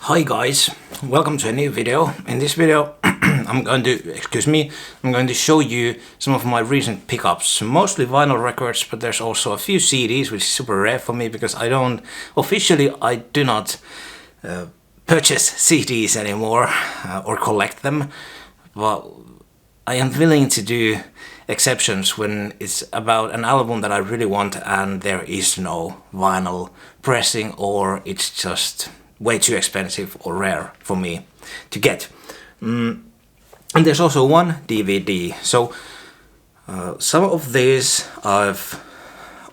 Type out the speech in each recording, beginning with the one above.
Hi guys, welcome to a new video. In this video I'm going to show you some of my recent pickups, mostly vinyl records, but there's also a few CDs, which is super rare for me because I do not purchase CDs anymore or collect them, but I am willing to do exceptions when it's about an album that I really want and there is no vinyl pressing, or it's just way too expensive or rare for me to get. And there's also one DVD. So some of these I've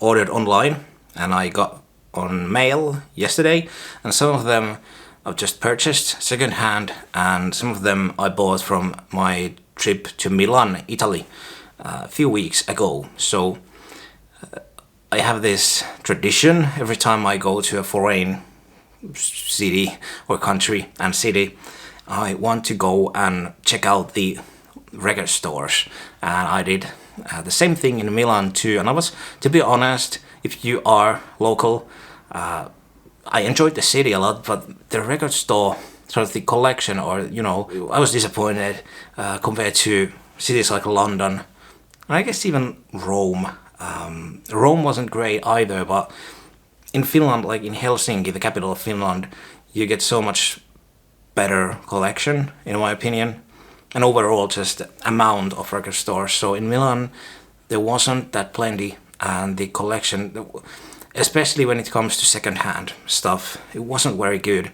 ordered online and I got on mail yesterday, and some of them I've just purchased secondhand, and some of them I bought from my trip to Milan, Italy, a few weeks ago. So I have this tradition every time I go to a foreign city or country and city, I want to go and check out the record stores, and I did the same thing in Milan too. And I was, to be honest, if you are local, I enjoyed the city a lot, but the record store, sort of the collection, or I was disappointed compared to cities like London, and I guess even Rome. Rome wasn't great either, but in Finland, like in Helsinki, the capital of Finland, you get so much better collection, in my opinion, and overall just amount of record stores. So in Milan, there wasn't that plenty, and the collection, especially when it comes to second-hand stuff, it wasn't very good.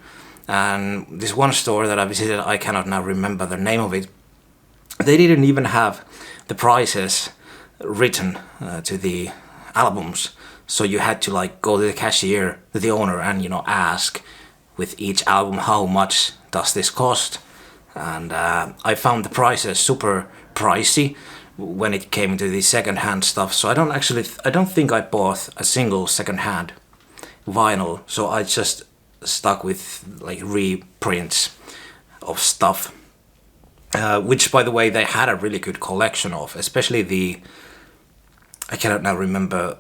And this one store that I visited, I cannot now remember the name of it, they didn't even have the prices written to the albums. So you had to like go to the cashier, to the owner, and ask with each album, how much does this cost? And I found the prices super pricey when it came to the second-hand stuff. So I don't think I bought a single second-hand vinyl. So I just stuck with like reprints of stuff, which, by the way, they had a really good collection of, especially I cannot now remember,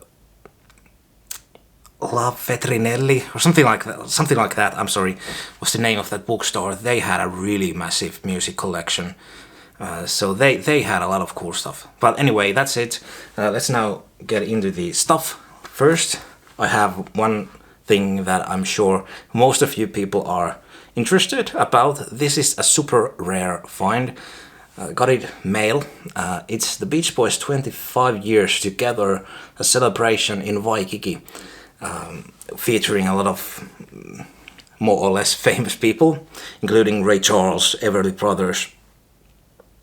La Vetrinelli or something like that. I'm sorry, was the name of that bookstore. They had a really massive music collection, so they had a lot of cool stuff. But anyway, that's it. Let's now get into the stuff. First, I have one thing that I'm sure most of you people are interested about. This is a super rare find. Got it mail. It's the Beach Boys 25 years together, a celebration in Waikiki. Featuring a lot of more or less famous people, including Ray Charles, Everly Brothers,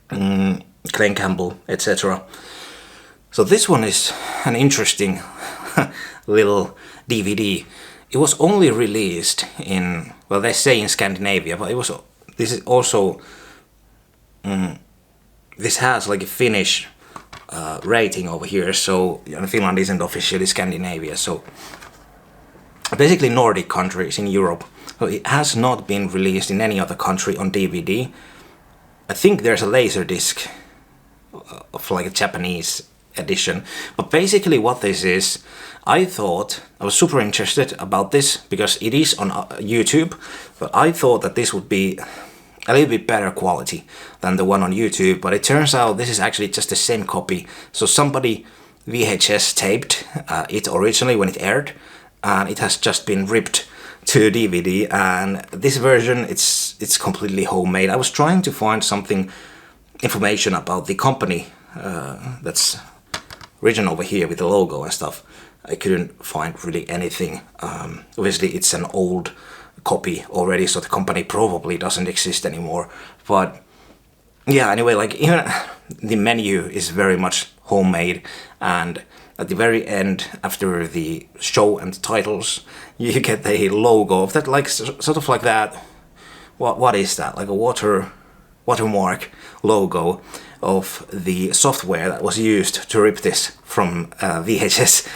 Glenn Campbell, etc. So this one is an interesting little DVD. It was only released in, well, they say in Scandinavia, but this has like a Finnish rating over here, so Finland isn't officially Scandinavia, so basically Nordic countries in Europe. So it has not been released in any other country on DVD. I think there's a laser disc of like a Japanese edition, but basically what this is, I was super interested about this because it is on YouTube, but I thought that this would be a little bit better quality than the one on YouTube, but it turns out this is actually just the same copy. So somebody VHS taped it originally when it aired, and it has just been ripped to DVD, and this version, it's completely homemade. I was trying to find something, information about the company that's written over here with the logo and stuff. I couldn't find really anything. Obviously it's an old copy already, so the company probably doesn't exist anymore. But yeah, anyway, like even the menu is very much homemade, and at the very end, after the show and the titles, you get the logo of that, like sort of like that. What is that? Like a watermark logo of the software that was used to rip this from VHS.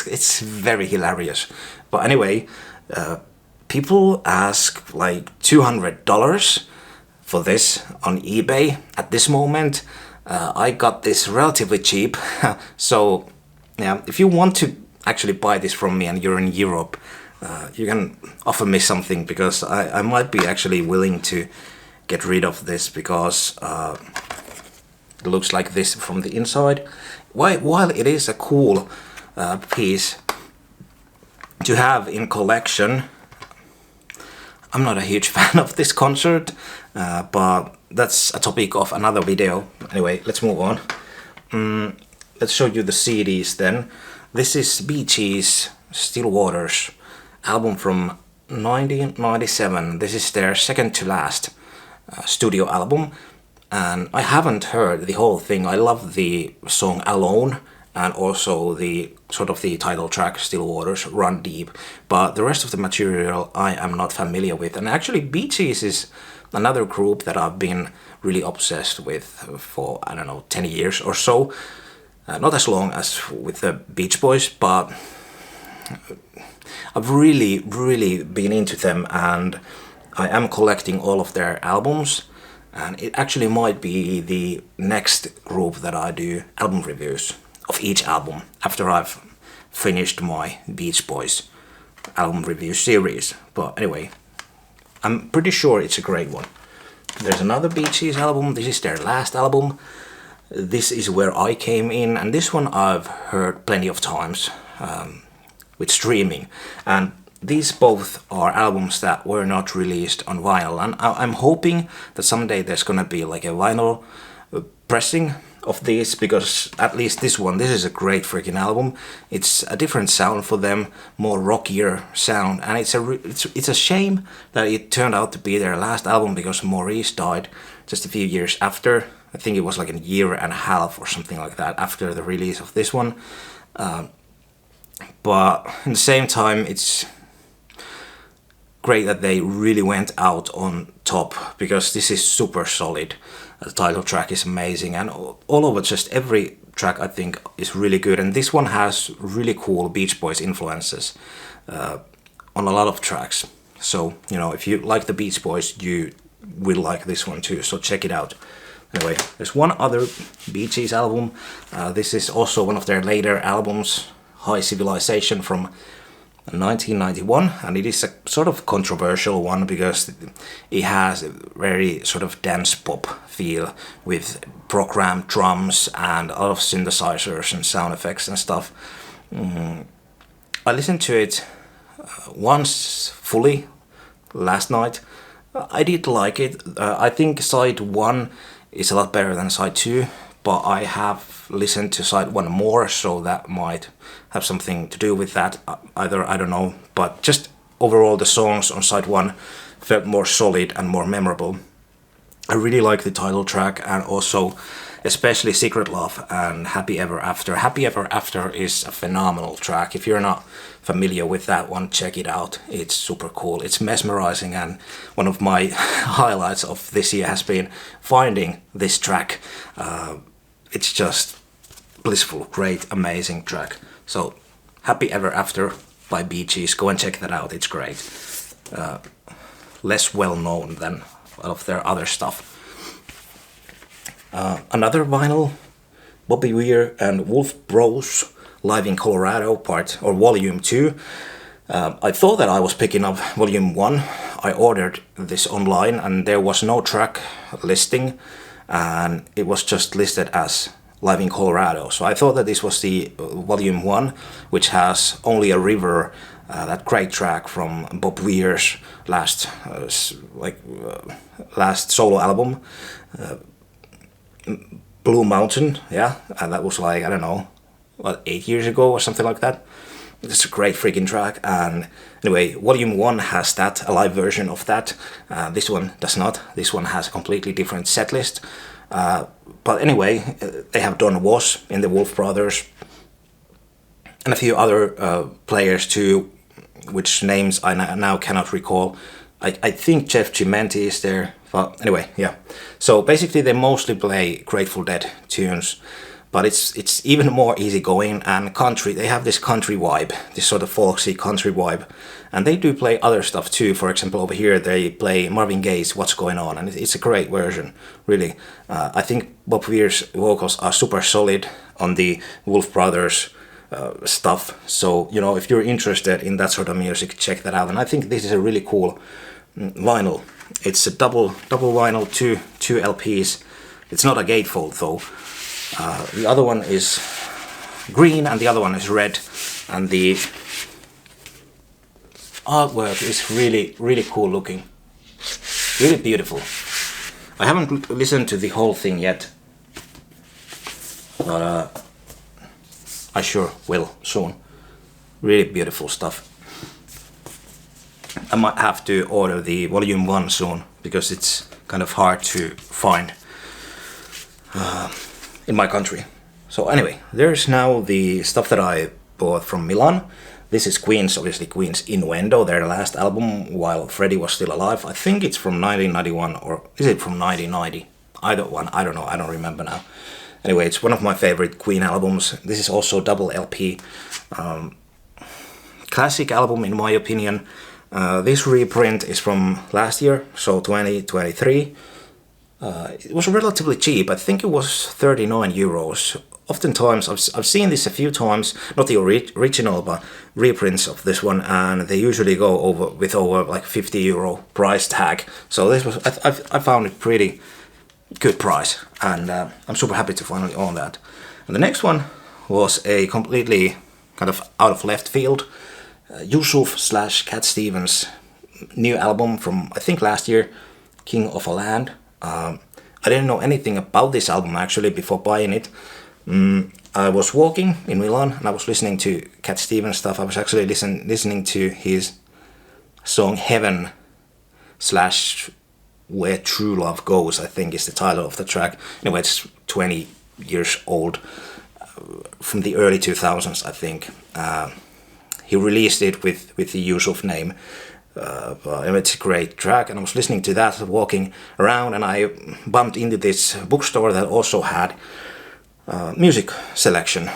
It's very hilarious. But anyway, people ask like $200 for this on eBay at this moment. I got this relatively cheap, so yeah, if you want to actually buy this from me and you're in Europe, you can offer me something, because I might be actually willing to get rid of this, because it looks like this from the inside. While it is a cool piece to have in collection, I'm not a huge fan of this concert, but that's a topic of another video. Anyway, let's move on. Let's show you the CDs then. This is Bee Gees Still Waters album from 1997. This is their second to last studio album, and I haven't heard the whole thing. I love the song Alone, and also the sort of the title track Still Waters, Run Deep, but the rest of the material I am not familiar with. And actually Bee Gees is another group that I've been really obsessed with for, I don't know, 10 years or so. Not as long as with the Beach Boys, but I've really been into them, and I am collecting all of their albums, and it actually might be the next group that I do album reviews of each album after I've finished my Beach Boys album review series. But anyway, I'm pretty sure it's a great one. There's another Bee Gees album. This is their last album. This is Where I Came In, and this one I've heard plenty of times with streaming. And these both are albums that were not released on vinyl, and I'm hoping that someday there's gonna be like a vinyl pressing of these, because at least this is a great freaking album. It's a different sound for them, more rockier sound, and it's a shame that it turned out to be their last album, because Maurice died just a few years after. I think it was like a year and a half or something like that after the release of this one. But at the same time, it's great that they really went out on top, because this is super solid. The title track is amazing, and all over just every track I think is really good. And this one has really cool Beach Boys influences on a lot of tracks. So, you know, if you like the Beach Boys, you will like this one too, so check it out. Anyway, there's one other Bee Gees album. This is also one of their later albums, High Civilization from 1991, and it is a sort of controversial one, because it has a very sort of dance pop feel with programmed drums and a lot of synthesizers and sound effects and stuff. I listened to it once fully last night. I did like it. I think side 1 is a lot better than side 2, but I have listened to side 1 more, so that might have something to do with that. Either, I don't know, but just overall the songs on side 1 felt more solid and more memorable. I really like the title track, and also especially Secret Love and Happy Ever After. Happy Ever After is a phenomenal track. If you're not familiar with that one, check it out. It's super cool. It's mesmerizing, and one of my highlights of this year has been finding this track. It's just blissful, great, amazing track. So Happy Ever After by Bee Gees, go and check that out, it's great. Less well known than a lot of their other stuff. Another vinyl, Bobby Weir and Wolf Bros Live in Colorado Volume 2. I thought that I was picking up Volume 1. I ordered this online and there was no track listing, and it was just listed as Live in Colorado. So I thought that this was the Volume 1, which has Only a River, that great track from Bob Weir's last solo album, Blue Mountain, yeah, and that was like, I don't know, 8 years ago or something like that. It's a great freaking track. And anyway, Volume 1 has that, a live version of that. This one does not. This one has a completely different set list. But anyway, they have done Was in the Wolf Brothers and a few other players too, which names I now cannot recall. I think Jeff Chimenti is there. But anyway, yeah. So basically they mostly play Grateful Dead tunes, but it's even more easygoing and country. They have this country vibe, this sort of folksy country vibe. And they do play other stuff too. For example, over here they play Marvin Gaye's What's Going On, and it's a great version, really. I think Bob Weir's vocals are super solid on the Wolf Brothers stuff. So, you know, if you're interested in that sort of music, check that out. And I think this is a really cool vinyl. It's a double vinyl, two LPs. It's not a gatefold though. The other one is green and the other one is red, and the artwork is really cool looking, really beautiful. I haven't listened to the whole thing yet, but I sure will soon. Really beautiful stuff. I might have to order the volume 1 soon, because it's kind of hard to find in my country. So anyway, there's now the stuff that I bought from Milan. This is Queen's, obviously Queen's Innuendo, their last album while Freddie was still alive. I think it's from 1991, or is it from 1990? Either one, I don't know, I don't remember now. Anyway, it's one of my favorite Queen albums. This is also double LP. Classic album in my opinion. This reprint is from last year, so 2023. It was relatively cheap. I think it was 39 euros. Oftentimes, I've seen this a few times, not the original, but reprints of this one, and they usually go over like 50 euro price tag. So this was, I found it pretty good price, and I'm super happy to finally own that. And the next one was a completely kind of out of left field, Yusuf / Cat Stevens new album from I think last year, King of a Land. I didn't know anything about this album actually before buying it. I was walking in Milan and I was listening to Cat Stevens stuff. I was actually listening to his song Heaven / Where True Love Goes, I think is the title of the track. Anyway, it's 20 years old, from the early 2000s, I think. He released it with the Yusuf name. But it's a great track, and I was listening to that walking around, and I bumped into this bookstore that also had music selection,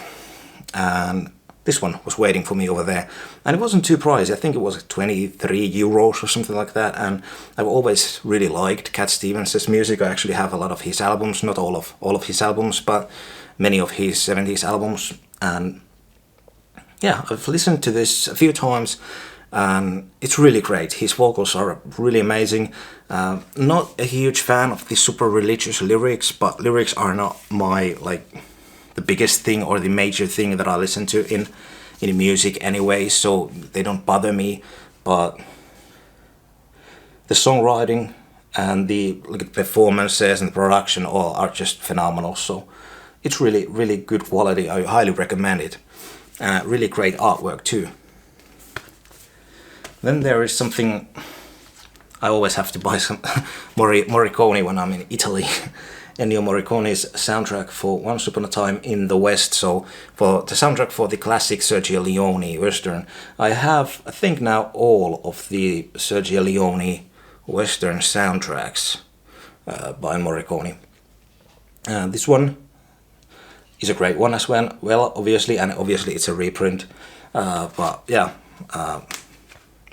and this one was waiting for me over there, and it wasn't too pricey. I think it was 23 euros or something like that, and I've always really liked Cat Stevens' music. I actually have a lot of his albums, not all of his albums, but many of his 70s albums, and yeah, I've listened to this a few times, and it's really great. His vocals are really amazing. Not a huge fan of the super religious lyrics, but lyrics are not my, like, the biggest thing or the major thing that I listen to in music anyway, so they don't bother me. But the songwriting and the performances and the production all are just phenomenal, so it's really good quality. I highly recommend it. Really great artwork too. Then there is something, I always have to buy some Morricone when I'm in Italy. Ennio Morricone's soundtrack for Once Upon a Time in the West. So for the soundtrack for the classic Sergio Leone Western, I have, I think now, all of the Sergio Leone Western soundtracks by Morricone. This one is a great one as well, obviously, and obviously it's a reprint. But yeah,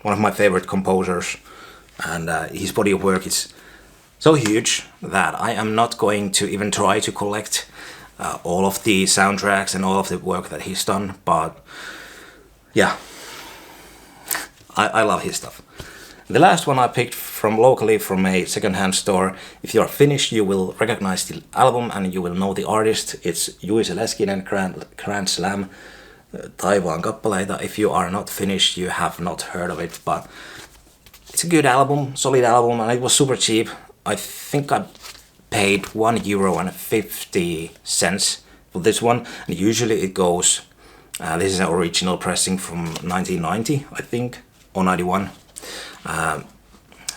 one of my favorite composers, and his body of work is so huge that I am not going to even try to collect all of the soundtracks and all of the work that he's done, but yeah, I love his stuff. The last one I picked from locally from a second-hand store. If you are Finnish, you will recognize the album and you will know the artist. It's Juise Leskinen, Grand Slam, Taivaan kappaleita. If you are not Finnish, you have not heard of it, but it's a good album, solid album, and it was super cheap. I think I paid €1.50 for this one, and usually it goes, this is an original pressing from 1990, I think, or 91.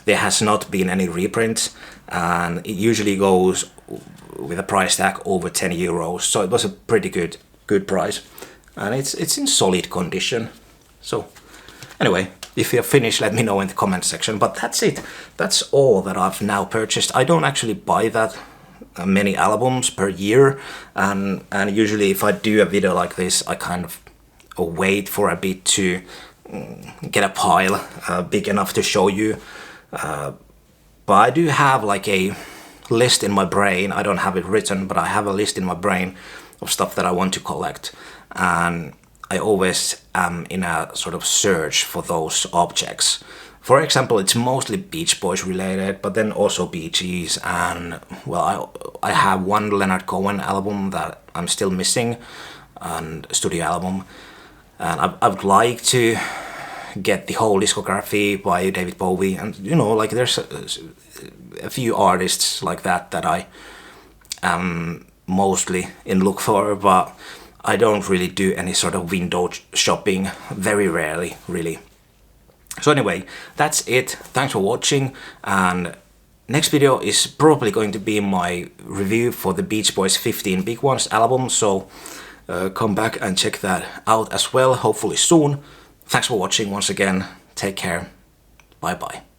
There has not been any reprints, and it usually goes with a price tag over 10 euros, so it was a pretty good price, and it's in solid condition. So anyway, if you're Finnish, let me know in the comment section. But that's it. That's all that I've now purchased. I don't actually buy that many albums per year, and usually if I do a video like this, I kind of wait for a bit to get a pile big enough to show you. But I do have like a list in my brain. I don't have it written, but I have a list in my brain of stuff that I want to collect. And I always am in a sort of search for those objects. For example, it's mostly Beach Boys related, but then also Bee Gees, and well, I have one Leonard Cohen album that I'm still missing, and studio album, and I would like to get the whole discography by David Bowie, and you know, like there's a few artists like that that I am mostly in look for, but I don't really do any sort of window shopping, very rarely, really. So anyway, that's it. Thanks for watching, and next video is probably going to be my review for the Beach Boys 15 Big Ones album, so come back and check that out as well, hopefully soon. Thanks for watching once again. Take care. Bye bye.